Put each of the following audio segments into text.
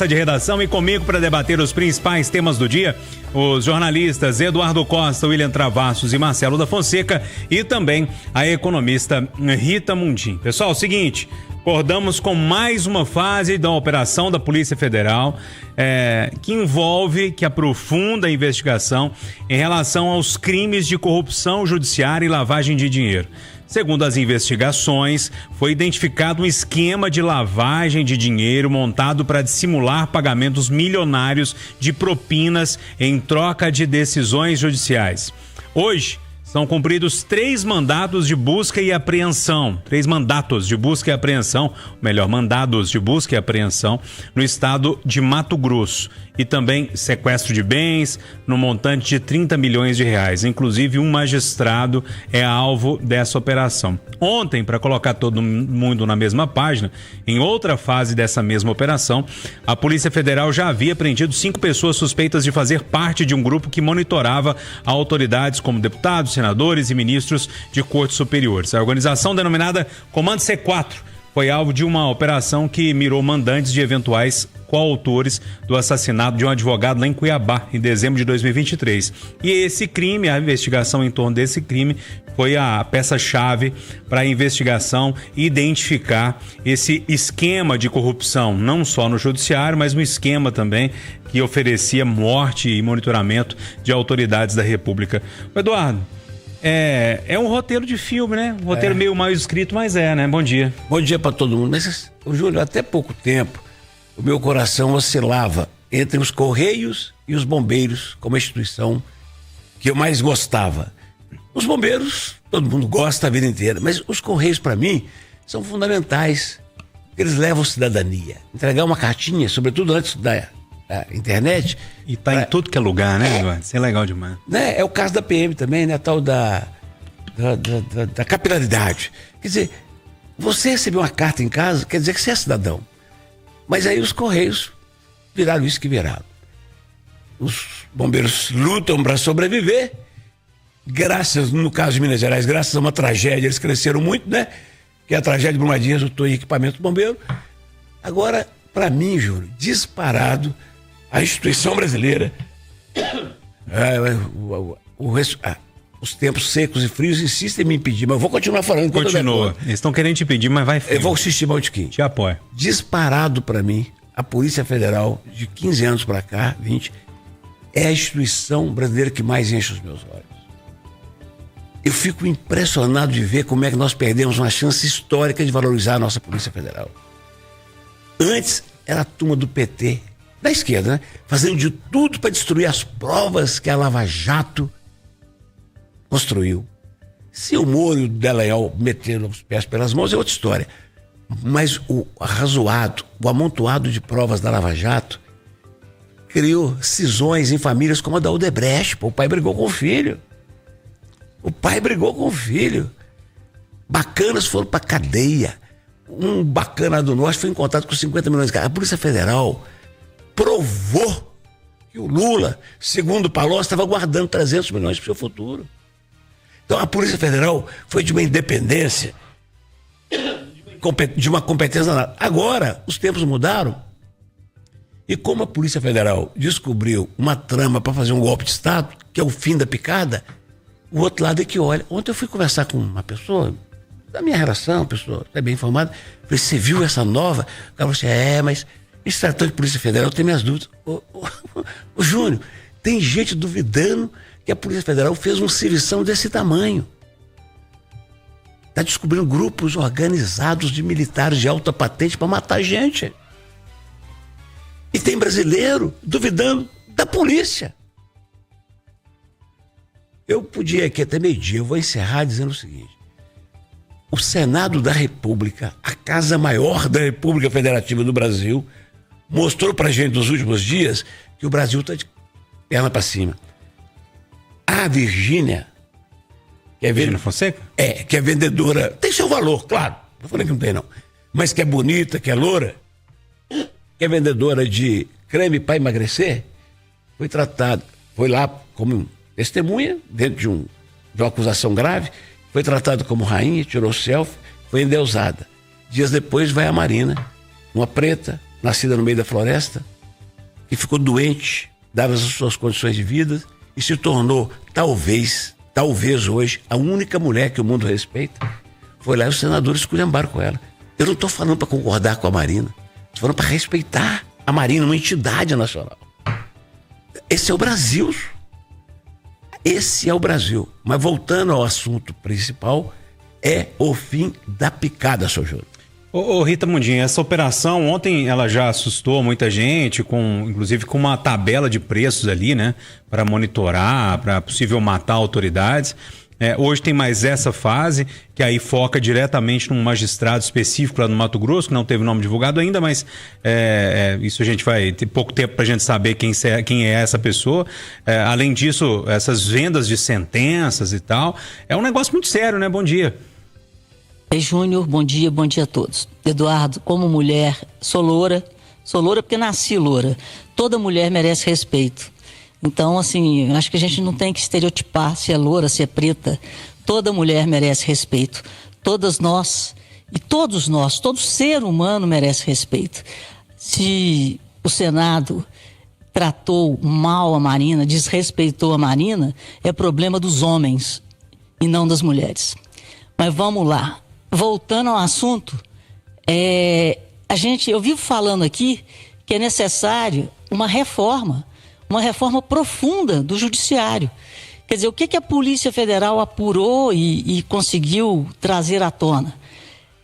De redação e comigo para debater os principais temas do dia, os jornalistas Eduardo Costa, William Travassos e Marcelo da Fonseca e também a economista Rita Mundim. Pessoal, seguinte, acordamos com mais uma fase da operação da Polícia Federal que aprofunda a investigação em relação aos crimes de corrupção judiciária e lavagem de dinheiro. Segundo as investigações, foi identificado um esquema de lavagem de dinheiro montado para dissimular pagamentos milionários de propinas em troca de decisões judiciais. Hoje, são cumpridos 3 mandatos de busca e apreensão, 3 mandatos de busca e apreensão, mandados de busca e apreensão no estado de Mato Grosso. E também sequestro de bens no montante de 30 milhões de reais. Inclusive, um magistrado é alvo dessa operação. Ontem, para colocar todo mundo na mesma página, em outra fase dessa mesma operação, a Polícia Federal já havia prendido 5 pessoas suspeitas de fazer parte de um grupo que monitorava autoridades como deputados, senadores e ministros de cortes superiores. A organização denominada Comando C4 foi alvo de uma operação que mirou mandantes de eventuais coautores do assassinato de um advogado lá em Cuiabá, em dezembro de 2023. E esse crime, a investigação em torno desse crime, foi a peça-chave para a investigação identificar esse esquema de corrupção, não só no judiciário, mas um esquema também que oferecia morte e monitoramento de autoridades da República. Eduardo, é um roteiro de filme, né? Um roteiro meio mal escrito, mas né? Bom dia. Bom dia para todo mundo. Mas, Júlio, até pouco tempo, o meu coração oscilava entre os Correios e os Bombeiros como a instituição que eu mais gostava. Os Bombeiros, todo mundo gosta a vida inteira, mas os Correios, para mim, são fundamentais. Eles levam cidadania. Entregar uma cartinha, sobretudo antes da internet. E tá em tudo que é lugar, né, Eduardo? Isso é legal demais. Né? É o caso da PM também, né? A tal da capilaridade. Quer dizer, você receber uma carta em casa, quer dizer que você é cidadão. Mas aí os Correios viraram isso que viraram. Os bombeiros lutam para sobreviver. Graças, no caso de Minas Gerais, graças a uma tragédia, eles cresceram muito, né? Que a tragédia de Brumadinho resultou em equipamento bombeiro. Agora, para mim, Júlio, disparado, a instituição brasileira, os tempos secos e frios insistem em me impedir, mas eu vou continuar falando. Continua. Eles estão querendo te impedir, mas vai frio. Eu vou insistir mais um tiquinho. Te apoio. Disparado para mim, a Polícia Federal, de 15 anos para cá, 20, é a instituição brasileira que mais enche os meus olhos. Eu fico impressionado de ver como é que nós perdemos uma chance histórica de valorizar a nossa Polícia Federal. Antes era a turma do PT, da esquerda, né? Fazendo de tudo para destruir as provas que a Lava Jato construiu. Se o Moro e o Dallagnol meteram os pés pelas mãos é outra história. Mas o arrazoado, o amontoado de provas da Lava Jato criou cisões em famílias como a da Odebrecht. Pô, o pai brigou com o filho. Bacanas foram pra cadeia. Um bacana do norte foi em contato com 50 milhões de reais. A Polícia Federal provou que o Lula, segundo o Palocci, estava guardando 300 milhões para o seu futuro. Então a Polícia Federal foi de uma independência, de uma competência nada. Agora, os tempos mudaram. E como a Polícia Federal descobriu uma trama para fazer um golpe de Estado, que é o fim da picada, o outro lado é que olha. Ontem eu fui conversar com uma pessoa da minha relação, pessoa é bem informada. Falei, você viu essa nova? O cara falou assim, mas esse tratando de Polícia Federal, eu tenho minhas dúvidas. Ô Júnior, tem gente duvidando que a Polícia Federal fez um servição desse tamanho. Está descobrindo grupos organizados de militares de alta patente para matar gente. E tem brasileiro duvidando da polícia. Eu podia aqui até meio-dia, eu vou encerrar dizendo o seguinte. O Senado da República, a Casa Maior da República Federativa do Brasil, mostrou pra gente nos últimos dias que o Brasil está de perna para cima. A Virgínia, que é Virgínia Fonseca? Que é vendedora, tem seu valor, claro, não falei que não tem não, mas que é bonita, que é loura, que é vendedora de creme para emagrecer, foi lá como testemunha dentro de uma acusação grave, foi tratado como rainha, tirou selfie, foi endeusada. Dias depois vai a Marina, uma preta, nascida no meio da floresta, que ficou doente, dadas as suas condições de vida, e se tornou, talvez hoje, a única mulher que o mundo respeita. Foi lá e os senadores esculhambaram com ela. Eu não estou falando para concordar com a Marina, estou falando para respeitar a Marina, uma entidade nacional. Esse é o Brasil. Esse é o Brasil. Mas voltando ao assunto principal, é o fim da picada, seu Júnior. Ô Rita Mundinho, essa operação ontem ela já assustou muita gente, inclusive com uma tabela de preços ali, né? Para monitorar, para possível matar autoridades. Hoje tem mais essa fase, que aí foca diretamente num magistrado específico lá no Mato Grosso, que não teve nome divulgado ainda, mas isso a gente vai ter pouco tempo para a gente saber quem é essa pessoa. Além disso, essas vendas de sentenças e tal, é um negócio muito sério, né? Bom dia. Júnior, bom dia a todos. Eduardo, como mulher, sou loura porque nasci loura. Toda mulher merece respeito. Então, assim, acho que a gente não tem que estereotipar se é loura, se é preta. Toda mulher merece respeito. Todas nós, e todos nós, todo ser humano merece respeito. Se o Senado tratou mal a Marina, desrespeitou a Marina, é problema dos homens e não das mulheres. Mas vamos lá. Voltando ao assunto, eu vivo falando aqui que é necessário uma reforma profunda do judiciário. Quer dizer, o que a Polícia Federal apurou e conseguiu trazer à tona?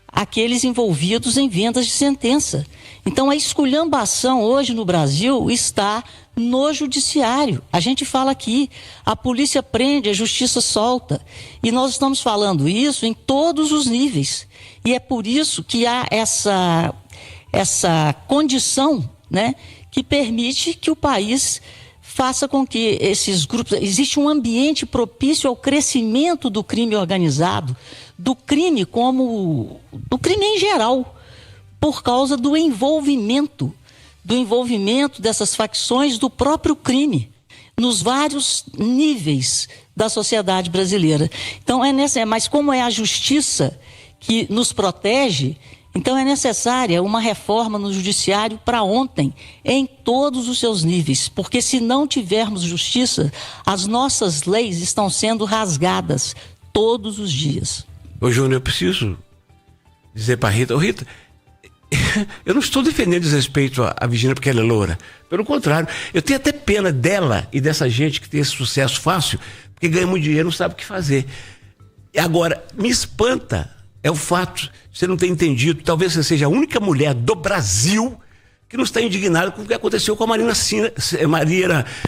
Aqueles envolvidos em vendas de sentença. Então, a esculhambação hoje no Brasil está no judiciário. A gente fala aqui, a polícia prende, a justiça solta. E nós estamos falando isso em todos os níveis. E é por isso que há essa condição, né, que permite que o país faça com que esses grupos... Existe um ambiente propício ao crescimento do crime organizado, do crime em geral, por causa do envolvimento dessas facções do próprio crime, nos vários níveis da sociedade brasileira. Então, mas como é a justiça que nos protege, então é necessária uma reforma no judiciário para ontem, em todos os seus níveis, porque se não tivermos justiça, as nossas leis estão sendo rasgadas todos os dias. Ô Júnior, eu preciso dizer para Rita, Rita, eu não estou defendendo desrespeito à Virgínia porque ela é loura. Pelo contrário, eu tenho até pena dela e dessa gente que tem esse sucesso fácil, porque ganha muito dinheiro e não sabe o que fazer. E agora, me espanta é o fato de você não ter entendido, talvez você seja a única mulher do Brasil que não está indignada com o que aconteceu com a Marina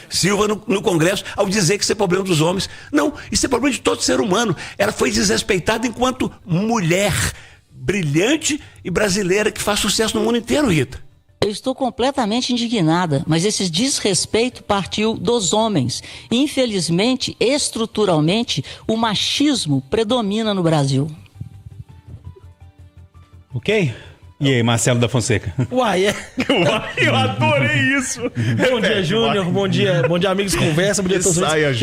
Silva no Congresso, ao dizer que isso é problema dos homens. Não, isso é problema de todo ser humano. Ela foi desrespeitada enquanto mulher brilhante e brasileira que faz sucesso no mundo inteiro, Rita. Eu estou completamente indignada, mas esse desrespeito partiu dos homens. Infelizmente, estruturalmente, o machismo predomina no Brasil. Ok? E aí, Marcelo da Fonseca? Uai, eu adorei isso. Bom dia, Júnior. Bom dia, amigos Conversa. Bom dia a todos.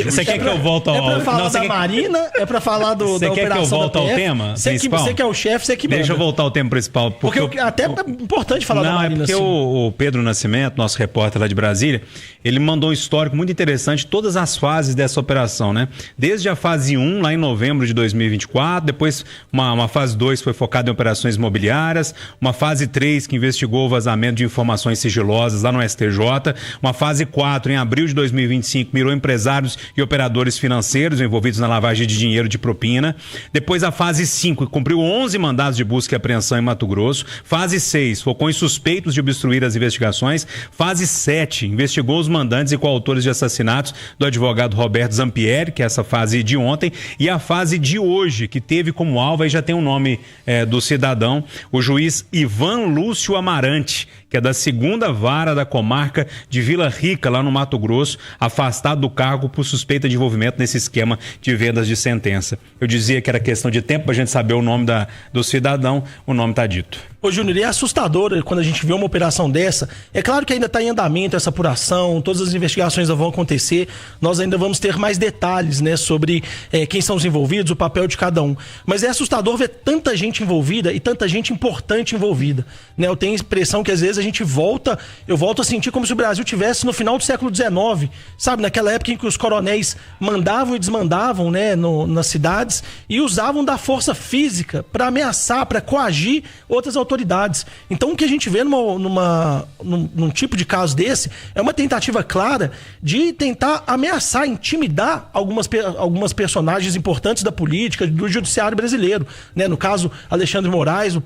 Você quer que eu volte ao... É pra falar da Marina? É pra falar da operação da PF? Você quer que eu volte ao tema principal? Você que é o chefe, você que manda. Deixa eu voltar ao tema principal. Porque até é importante falar da Marina. Não, é porque o Pedro Nascimento, nosso repórter lá de Brasília, ele mandou um histórico muito interessante de todas as fases dessa operação, né? Desde a fase 1, lá em novembro de 2024, depois uma fase 2 foi focada em operações imobiliárias, uma fase 3 que investigou o vazamento de informações sigilosas lá no STJ, uma fase 4 em abril de 2025 mirou empresários e operadores financeiros envolvidos na lavagem de dinheiro de propina, depois a fase 5 cumpriu 11 mandados de busca e apreensão em Mato Grosso, fase 6 focou em suspeitos de obstruir as investigações, fase 7 investigou os mandantes e coautores de assassinatos do advogado Roberto Zampieri, que é essa fase de ontem, e a fase de hoje, que teve como alvo, aí já tem o nome do cidadão, o juiz Ivan Lúcio Amarante, que é da 2ª Vara da Comarca de Vila Rica, lá no Mato Grosso, afastado do cargo por suspeita de envolvimento nesse esquema de vendas de sentença. Eu dizia que era questão de tempo para a gente saber o nome do cidadão, o nome está dito. Ô Júnior, é assustador quando a gente vê uma operação dessa. É claro que ainda está em andamento essa apuração, todas as investigações ainda vão acontecer, nós ainda vamos ter mais detalhes, né, sobre quem são os envolvidos, o papel de cada um. Mas é assustador ver tanta gente envolvida e tanta gente importante envolvida, né? Eu tenho a impressão que às vezes a gente eu volto a sentir como se o Brasil tivesse no final do século XIX, sabe? Naquela época em que os coronéis mandavam e desmandavam, né, nas cidades e usavam da força física para ameaçar, para coagir outras autoridades. Então o que a gente vê num tipo de caso desse é uma tentativa clara de tentar ameaçar, intimidar algumas personagens importantes da política, do judiciário brasileiro, né? No caso, Alexandre Moraes, o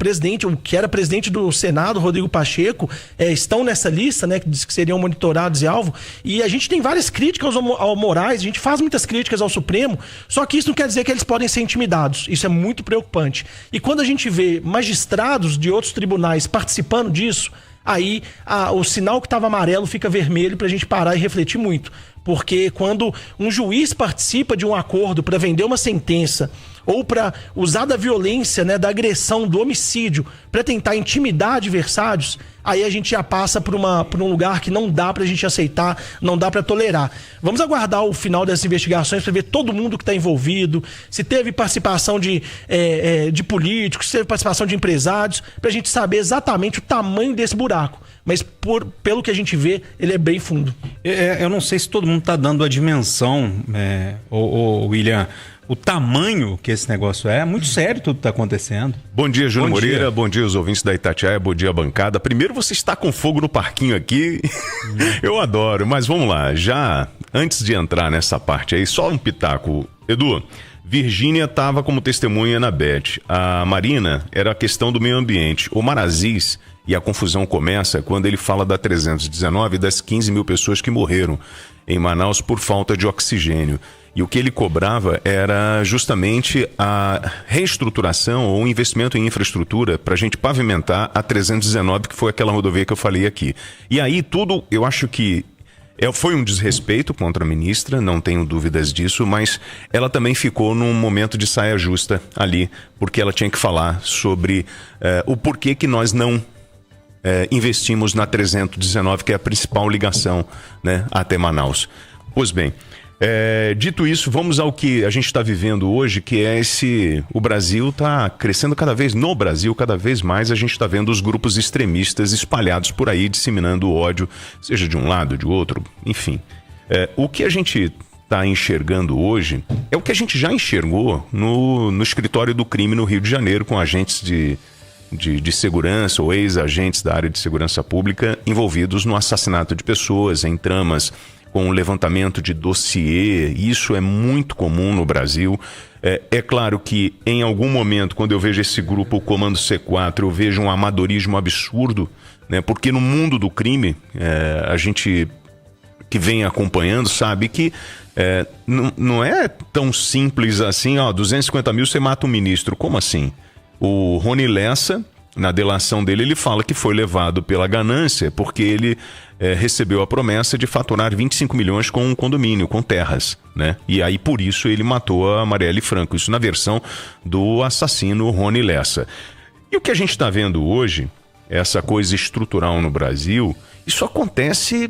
que era presidente do Senado, Rodrigo Pacheco, estão nessa lista, né, que diz que seriam monitorados e alvo. E a gente tem várias críticas ao Moraes, a gente faz muitas críticas ao Supremo, só que isso não quer dizer que eles podem ser intimidados. Isso é muito preocupante. E quando a gente vê magistrados de outros tribunais participando disso, aí o sinal que estava amarelo fica vermelho para a gente parar e refletir muito. Porque quando um juiz participa de um acordo para vender uma sentença ou para usar da violência, né, da agressão, do homicídio, para tentar intimidar adversários, aí a gente já passa por um lugar que não dá pra gente aceitar, não dá pra tolerar. Vamos aguardar o final dessas investigações para ver todo mundo que está envolvido, se teve participação de políticos, se teve participação de empresários, pra gente saber exatamente o tamanho desse buraco. Mas pelo que a gente vê, ele é bem fundo. Eu não sei se todo mundo está dando a dimensão, William, o tamanho que esse negócio é muito sério tudo que está acontecendo. Bom dia, Júnior Moreira, bom dia aos ouvintes da Itatiaia, bom dia, bancada. Primeiro, você está com fogo no parquinho aqui, eu adoro, mas vamos lá, já antes de entrar nessa parte aí, só um pitaco. Edu, Virgínia estava como testemunha na BET, a Marina era a questão do meio ambiente, o Maraziz, e a confusão começa quando ele fala da 319 e das 15 mil pessoas que morreram em Manaus por falta de oxigênio. E o que ele cobrava era justamente a reestruturação ou investimento em infraestrutura para a gente pavimentar a 319, que foi aquela rodovia que eu falei aqui. E aí tudo, eu acho que foi um desrespeito contra a ministra, não tenho dúvidas disso, mas ela também ficou num momento de saia justa ali, porque ela tinha que falar sobre o porquê que nós não investimos na 319, que é a principal ligação, né, até Manaus. Pois bem, dito isso, vamos ao que a gente está vivendo hoje, que é o Brasil está crescendo cada vez mais a gente está vendo os grupos extremistas espalhados por aí, disseminando ódio, seja de um lado, de outro, enfim. O que a gente está enxergando hoje é o que a gente já enxergou no escritório do crime no Rio de Janeiro, com agentes de segurança ou ex-agentes da área de segurança pública envolvidos no assassinato de pessoas, em tramas com o levantamento de dossiê. Isso é muito comum no Brasil. É claro que em algum momento, quando eu vejo esse grupo, o Comando C4, eu vejo um amadorismo absurdo, né? Porque no mundo do crime, a gente que vem acompanhando sabe que não é tão simples assim, 250 mil você mata um ministro. Como assim? O Rony Lessa, na delação dele, ele fala que foi levado pela ganância porque ele recebeu a promessa de faturar 25 milhões com um condomínio, com terras, né? E aí, por isso, ele matou a Marielle Franco. Isso na versão do assassino Rony Lessa. E o que a gente está vendo hoje, essa coisa estrutural no Brasil, isso acontece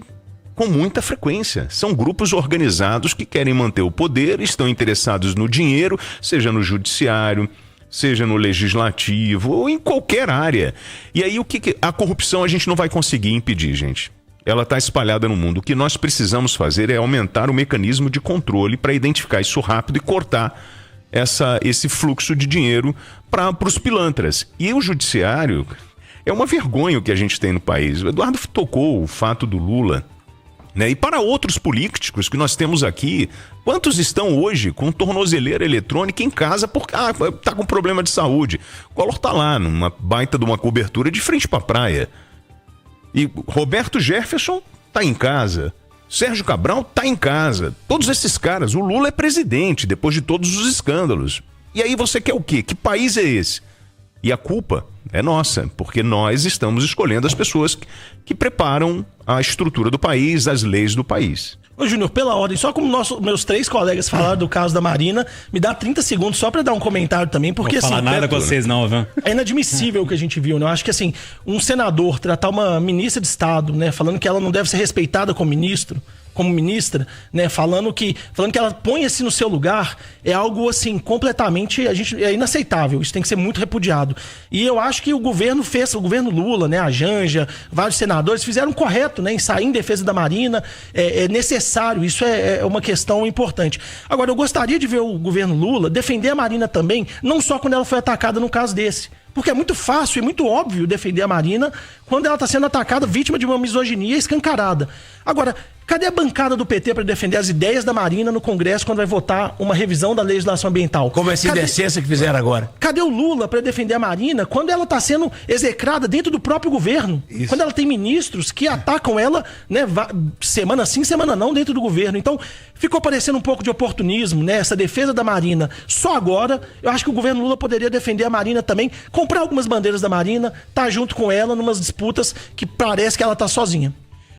com muita frequência. São grupos organizados que querem manter o poder, estão interessados no dinheiro, seja no judiciário, seja no legislativo ou em qualquer área. E aí a corrupção a gente não vai conseguir impedir, gente. Ela está espalhada no mundo. O que nós precisamos fazer é aumentar o mecanismo de controle para identificar isso rápido e cortar esse fluxo de dinheiro para os pilantras. E o judiciário é uma vergonha o que a gente tem no país. O Eduardo tocou o fato do Lula, né? E para outros políticos que nós temos aqui, quantos estão hoje com tornozeleira eletrônica em casa porque tá com problema de saúde? O Collor tá lá numa baita de uma cobertura de frente para a praia. E Roberto Jefferson tá em casa. Sérgio Cabral tá em casa. Todos esses caras, o Lula é presidente depois de todos os escândalos. E aí você quer o quê? Que país é esse? E a culpa é nossa, porque nós estamos escolhendo as pessoas que preparam a estrutura do país, as leis do país. Ô Júnior, pela ordem, só como meus 3 colegas falaram do caso da Marina, me dá 30 segundos só pra dar um comentário também, porque não vou falar nada com vocês não, viu? É inadmissível o que a gente viu, né? Eu acho que assim, um senador tratar uma ministra de Estado, né, falando que ela não deve ser respeitada como ministro, como ministra, né, falando que ela põe-se no seu lugar, é algo assim completamente é inaceitável. Isso tem que ser muito repudiado. E eu acho que o governo Lula, né, a Janja, vários senadores fizeram correto, né, em sair em defesa da Marina. É necessário, isso é uma questão importante. Agora, eu gostaria de ver o governo Lula defender a Marina também, não só quando ela foi atacada num caso desse. Porque é muito fácil e muito óbvio defender a Marina quando ela está sendo atacada, vítima de uma misoginia escancarada. Agora, cadê a bancada do PT para defender as ideias da Marina no Congresso quando vai votar uma revisão da legislação ambiental? Como essa indecência que fizeram agora. Cadê o Lula para defender a Marina quando ela está sendo execrada dentro do próprio governo? Isso. Quando ela tem ministros que atacam ela, né, semana sim, semana não, dentro do governo. Então, ficou parecendo um pouco de oportunismo, né? Essa defesa da Marina só agora. Eu acho que o governo Lula poderia defender a Marina também, comprar algumas bandeiras da Marina, tá junto com ela numas disputas que parece que ela tá sozinha.